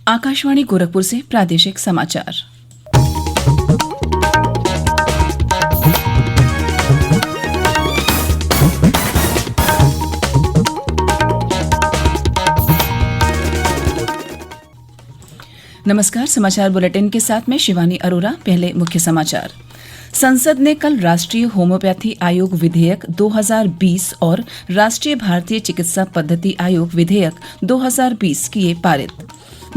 आकाशवाणी गोरखपुर से प्रादेशिक समाचार। नमस्कार, समाचार बुलेटिन के साथ मैं शिवानी अरोरा। पहले मुख्य समाचार। संसद ने कल राष्ट्रीय होम्योपैथी आयोग विधेयक 2020 और राष्ट्रीय भारतीय चिकित्सा पद्धति आयोग विधेयक 2020 किए पारित।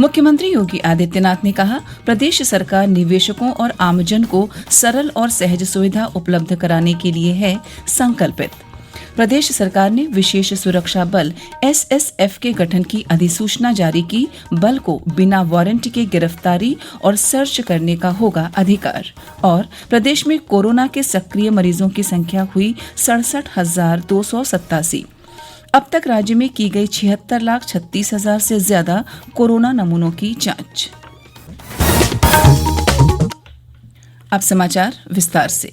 मुख्यमंत्री योगी आदित्यनाथ ने कहा, प्रदेश सरकार निवेशकों और आमजन को सरल और सहज सुविधा उपलब्ध कराने के लिए है संकल्पित। प्रदेश सरकार ने विशेष सुरक्षा बल एसएसएफ के गठन की अधिसूचना जारी की। बल को बिना वारंट के गिरफ्तारी और सर्च करने का होगा अधिकार। और प्रदेश में कोरोना के सक्रिय मरीजों की संख्या हुई 67,287। अब तक राज्य में की गई 76,36,000 से ज्यादा कोरोना नमूनों की जांच। अब समाचार विस्तार से।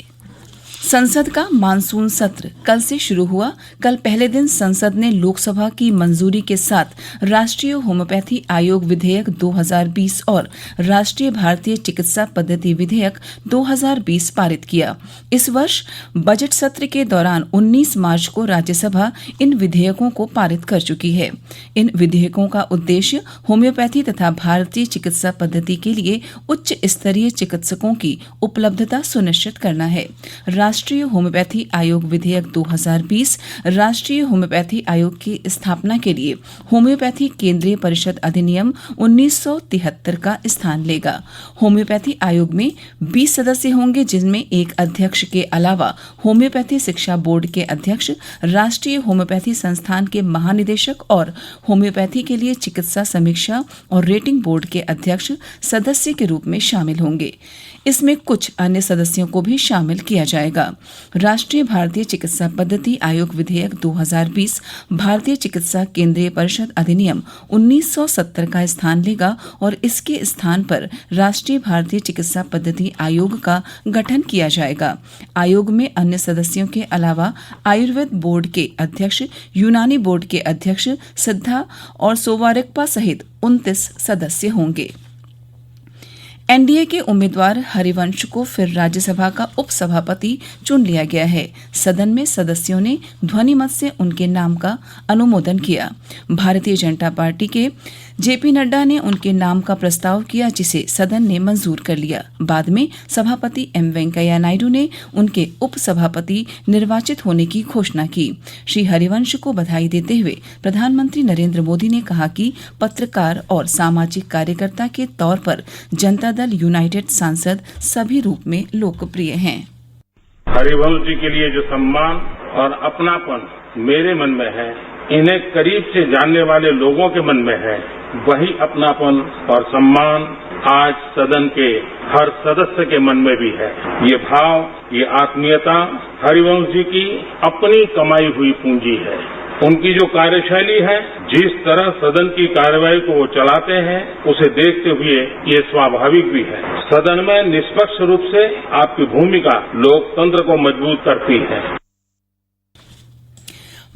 संसद का मानसून सत्र कल से शुरू हुआ। कल पहले दिन संसद ने लोकसभा की मंजूरी के साथ राष्ट्रीय होम्योपैथी आयोग विधेयक 2020 और राष्ट्रीय भारतीय चिकित्सा पद्धति विधेयक 2020 पारित किया। इस वर्ष बजट सत्र के दौरान 19 मार्च को राज्यसभा इन विधेयकों को पारित कर चुकी है। इन विधेयकों का उद्देश्य होम्योपैथी तथा भारतीय चिकित्सा पद्धति के लिए उच्च स्तरीय चिकित्सकों की उपलब्धता सुनिश्चित करना है। राष्ट्रीय होम्योपैथी आयोग विधेयक 2020 राष्ट्रीय होम्योपैथी आयोग की स्थापना के लिए होम्योपैथी केंद्रीय परिषद अधिनियम 1973 का स्थान लेगा। होम्योपैथी आयोग में 20 सदस्य होंगे, जिनमें एक अध्यक्ष के अलावा होम्योपैथी शिक्षा बोर्ड के अध्यक्ष, राष्ट्रीय होम्योपैथी संस्थान के महानिदेशक और होम्योपैथी के लिए चिकित्सा समीक्षा और रेटिंग बोर्ड के अध्यक्ष सदस्य के रूप में शामिल होंगे। इसमें कुछ अन्य सदस्यों को भी शामिल किया जाएगा। राष्ट्रीय भारतीय चिकित्सा पद्धति आयोग विधेयक 2020 भारतीय चिकित्सा केंद्रीय परिषद अधिनियम 1970 का स्थान लेगा और इसके स्थान पर राष्ट्रीय भारतीय चिकित्सा पद्धति आयोग का गठन किया जाएगा। आयोग में अन्य सदस्यों के अलावा आयुर्वेद बोर्ड के अध्यक्ष, यूनानी बोर्ड के अध्यक्ष, सिद्धा और सोवारिकपा सहित 29 सदस्य होंगे। एनडीए के उम्मीदवार हरिवंश को फिर राज्यसभा का उपसभापति चुन लिया गया है। सदन में सदस्यों ने ध्वनि मत से उनके नाम का अनुमोदन किया। भारतीय जनता पार्टी के जेपी नड्डा ने उनके नाम का प्रस्ताव किया, जिसे सदन ने मंजूर कर लिया। बाद में सभापति एम वेंकैया नायडू ने उनके उपसभापति निर्वाचित होने की घोषणा की। श्री हरिवंश को बधाई देते हुए प्रधानमंत्री नरेंद्र मोदी ने कहा कि पत्रकार और सामाजिक कार्यकर्ता के तौर पर जनता दल यूनाइटेड सांसद सभी रूप में लोकप्रिय हैं। हरिवंश जी के लिए जो सम्मान और अपनापन मेरे मन में है, इन्हें करीब से जानने वाले लोगों के मन में है, वही अपनापन और सम्मान आज सदन के हर सदस्य के मन में भी है। ये भाव, ये आत्मीयता हरिवंश जी की अपनी कमाई हुई पूंजी है। उनकी जो कार्यशैली है, जिस तरह सदन की कार्यवाही को वो चलाते हैं, उसे देखते हुए ये स्वाभाविक भी है। सदन में निष्पक्ष रूप से आपकी भूमिका लोकतंत्र को मजबूत करती है।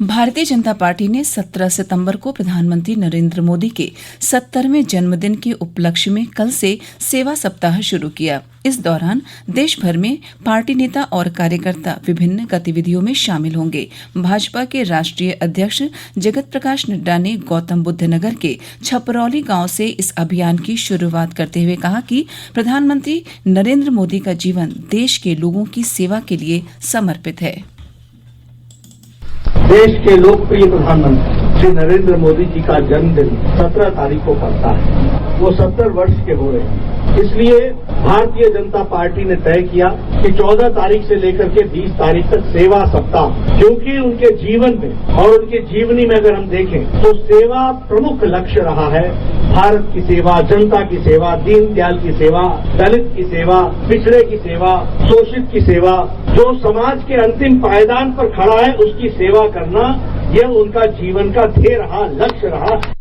भारतीय जनता पार्टी ने 17 सितंबर को प्रधानमंत्री नरेंद्र मोदी के 70वें जन्मदिन के उपलक्ष्य में कल से सेवा सप्ताह शुरू किया। इस दौरान देश भर में पार्टी नेता और कार्यकर्ता विभिन्न गतिविधियों में शामिल होंगे। भाजपा के राष्ट्रीय अध्यक्ष जगत प्रकाश नड्डा ने गौतम बुद्ध नगर के छपरौली गांव से इस अभियान की शुरुआत करते हुए कहा कि प्रधानमंत्री नरेंद्र मोदी का जीवन देश के लोगों की सेवा के लिए समर्पित है। देश के लोकप्रिय प्रधानमंत्री श्री नरेंद्र मोदी जी का जन्मदिन 17 तारीख को पड़ता है। वो 70 वर्ष के हो रहे हैं। इसलिए भारतीय जनता पार्टी ने तय किया कि 14 तारीख से लेकर के 20 तारीख तक सेवा सप्ताह, क्योंकि उनके जीवन में और उनके जीवनी में अगर हम देखें तो सेवा प्रमुख लक्ष्य रहा है। भारत की सेवा, जनता की सेवा, दीनदयाल की सेवा, दलित की सेवा, पिछड़े की सेवा, शोषित की सेवा, जो समाज के अंतिम पायदान पर खड़ा है उसकी सेवा करना, यह उनका जीवन का ध्येय रहा, लक्ष्य रहा।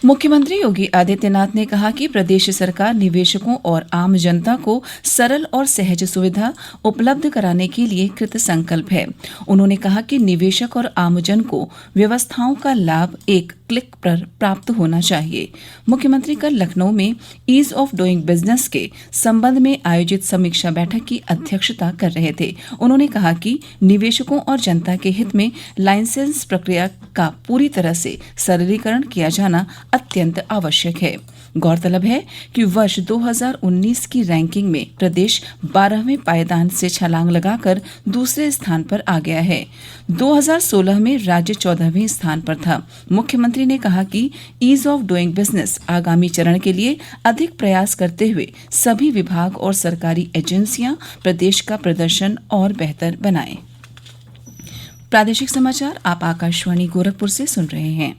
मुख्यमंत्री योगी आदित्यनाथ ने कहा कि प्रदेश सरकार निवेशकों और आम जनता को सरल और सहज सुविधा उपलब्ध कराने के लिए कृत संकल्प है। उन्होंने कहा कि निवेशक और आमजन को व्यवस्थाओं का लाभ एक क्लिक पर प्राप्त होना चाहिए। मुख्यमंत्री कल लखनऊ में ईज ऑफ डूइंग बिजनेस के संबंध में आयोजित समीक्षा बैठक की अध्यक्षता कर रहे थे। उन्होंने कहा कि निवेशकों और जनता के हित में लाइसेंस प्रक्रिया का पूरी तरह से सरलीकरण किया जाना अत्यंत आवश्यक है। गौरतलब है कि वर्ष 2019 की रैंकिंग में प्रदेश 12वें पायदान से छलांग लगाकर दूसरे स्थान पर आ गया है। 2016 में राज्य 14वें स्थान पर था। मुख्यमंत्री ने कहा कि ईज ऑफ डूइंग बिजनेस आगामी चरण के लिए अधिक प्रयास करते हुए सभी विभाग और सरकारी एजेंसियां प्रदेश का प्रदर्शन और बेहतर बनाएं। प्रादेशिक समाचार आप आकाशवाणी गोरखपुर से सुन रहे हैं।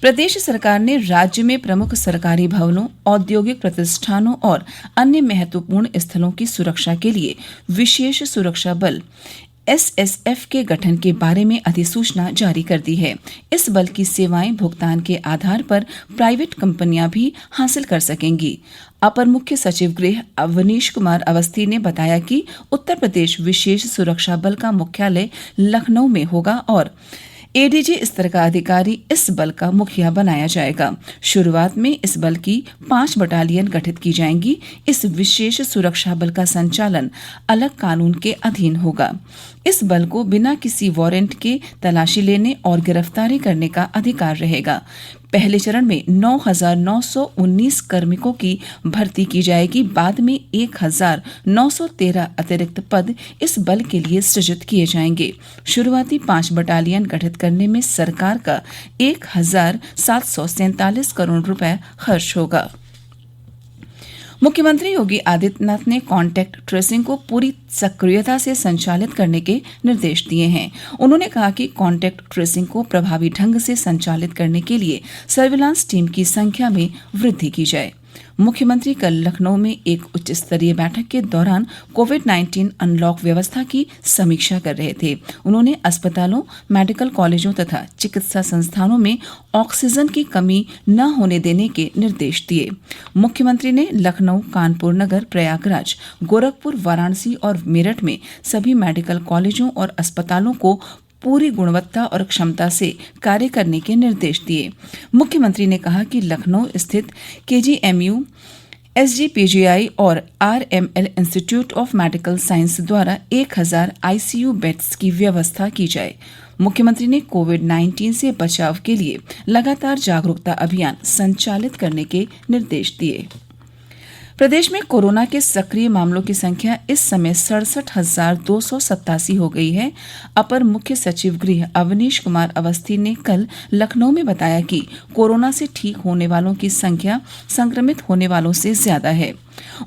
प्रदेश सरकार ने राज्य में प्रमुख सरकारी भवनों, औद्योगिक प्रतिष्ठानों और अन्य महत्वपूर्ण स्थलों की सुरक्षा के लिए विशेष सुरक्षा बल SSF के गठन के बारे में अधिसूचना जारी कर दी है। इस बल की सेवाएं भुगतान के आधार पर प्राइवेट कंपनियां भी हासिल कर सकेंगी। अपर मुख्य सचिव गृह अवनीश कुमार अवस्थी ने बताया कि उत्तर प्रदेश विशेष सुरक्षा बल का मुख्यालय लखनऊ में होगा और ADG स्तर का अधिकारी इस बल का मुखिया बनाया जाएगा। शुरुआत में इस बल की 5 बटालियन गठित की जाएंगी। इस विशेष सुरक्षा बल का संचालन अलग कानून के अधीन होगा। इस बल को बिना किसी वारंट के तलाशी लेने और गिरफ्तारी करने का अधिकार रहेगा। पहले चरण में 9,919 कार्मिकों की भर्ती की जाएगी। बाद में 1,913 अतिरिक्त पद इस बल के लिए सृजित किए जाएंगे। शुरुआती 5 बटालियन गठित करने में सरकार का 1,747 करोड़ रुपए खर्च होगा। मुख्यमंत्री योगी आदित्यनाथ ने कॉन्टैक्ट ट्रेसिंग को पूरी सक्रियता से संचालित करने के निर्देश दिए हैं। उन्होंने कहा कि कॉन्टैक्ट ट्रेसिंग को प्रभावी ढंग से संचालित करने के लिए सर्विलांस टीम की संख्या में वृद्धि की जाए। मुख्यमंत्री कल लखनऊ में एक उच्च स्तरीय बैठक के दौरान कोविड-19 अनलॉक व्यवस्था की समीक्षा कर रहे थे। उन्होंने अस्पतालों, मेडिकल कॉलेजों तथा चिकित्सा संस्थानों में ऑक्सीजन की कमी न होने देने के निर्देश दिए। मुख्यमंत्री ने लखनऊ, कानपुर नगर, प्रयागराज, गोरखपुर, वाराणसी और मेरठ में सभी मेडिकल कॉलेजों और अस्पतालों को पूरी गुणवत्ता और क्षमता से कार्य करने के निर्देश दिए। मुख्यमंत्री ने कहा कि लखनऊ स्थित KGMU, SGPGI और RML institute of medical science द्वारा 1,000 ICU बेड्स की व्यवस्था की जाए। मुख्यमंत्री ने कोविड-19 से बचाव के लिए लगातार जागरूकता अभियान संचालित करने के निर्देश दिए। प्रदेश में कोरोना के सक्रिय मामलों की संख्या इस समय 67,287 हो गई है। अपर मुख्य सचिव गृह अवनीश कुमार अवस्थी ने कल लखनऊ में बताया कि कोरोना से ठीक होने वालों की संख्या संक्रमित होने वालों से ज्यादा है।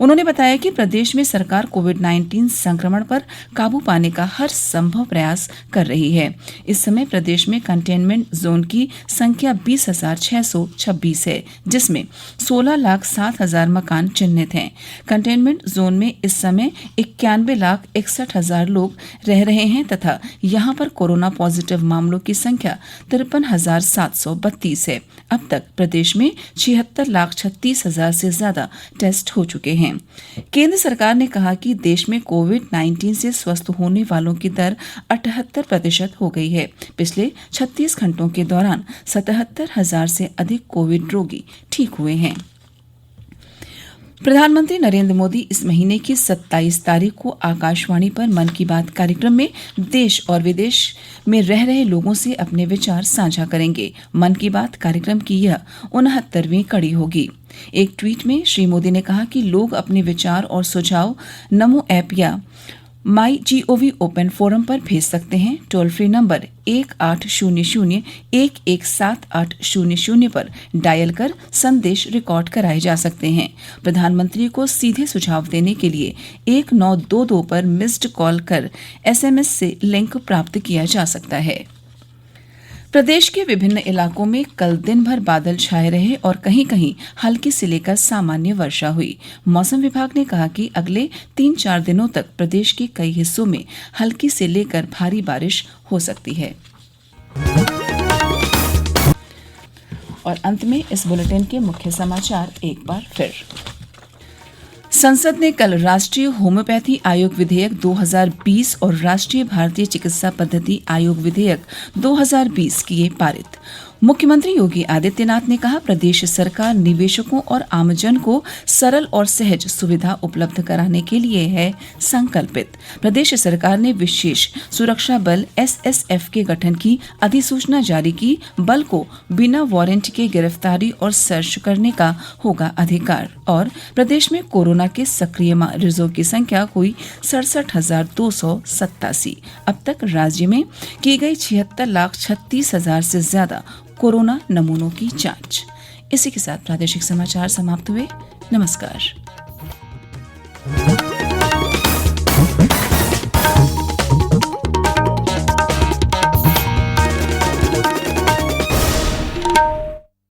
उन्होंने बताया कि प्रदेश में सरकार कोविड-19 संक्रमण पर काबू पाने का हर संभव प्रयास कर रही है। इस समय प्रदेश में कंटेनमेंट जोन की संख्या 20,626 है, जिसमें 16,07,000 मकान चिन्हित हैं। कंटेनमेंट जोन में इस समय 91,61,000 लोग रह रहे हैं तथा यहां पर कोरोना पॉजिटिव मामलों की संख्या 53,732 है। अब तक प्रदेश में 76,36,000 से ज्यादा टेस्ट हो चुके हैं। केंद्र सरकार ने कहा कि देश में कोविड-19 से स्वस्थ होने वालों की दर 78% हो गई है। पिछले 36 घंटों के दौरान 77,000 से अधिक कोविड रोगी ठीक हुए हैं। प्रधानमंत्री नरेंद्र मोदी इस महीने की 27 तारीख को आकाशवाणी पर मन की बात कार्यक्रम में देश और विदेश में रह रहे लोगों से अपने विचार साझा करेंगे। मन की बात कार्यक्रम की यह 69वीं कड़ी होगी। एक ट्वीट में श्री मोदी ने कहा कि लोग अपने विचार और सुझाव नमो ऐप या MyGov ओपन फोरम पर भेज सकते हैं। टोल फ्री नंबर 1800-117800 पर डायल कर संदेश रिकॉर्ड कराए जा सकते हैं। प्रधानमंत्री को सीधे सुझाव देने के लिए 1922 पर मिस्ड कॉल कर SMS से लिंक प्राप्त किया जा सकता है। प्रदेश के विभिन्न इलाकों में कल दिन भर बादल छाए रहे और कहीं कहीं हल्की से लेकर सामान्य वर्षा हुई। मौसम विभाग ने कहा कि अगले 3-4 दिनों तक प्रदेश के कई हिस्सों में हल्की से लेकर भारी बारिश हो सकती है। और अंत में इस बुलेटिन के मुख्य समाचार एक बार फिर। संसद ने कल राष्ट्रीय होम्योपैथी आयोग विधेयक 2020 और राष्ट्रीय भारतीय चिकित्सा पद्धति आयोग विधेयक 2020 किए पारित। मुख्यमंत्री योगी आदित्यनाथ ने कहा, प्रदेश सरकार निवेशकों और आमजन को सरल और सहज सुविधा उपलब्ध कराने के लिए है संकल्पित। प्रदेश सरकार ने विशेष सुरक्षा बल SSF के गठन की अधिसूचना जारी की। बल को बिना वारंट के गिरफ्तारी और सर्च करने का होगा अधिकार। और प्रदेश में कोरोना के सक्रिय मरीजों की संख्या हुई 67,287। अब तक राज्य में की गई 76,36,000 से ज्यादा कोरोना नमूनों की जांच। इसी के साथ प्रादेशिक समाचार समाप्त हुए। नमस्कार।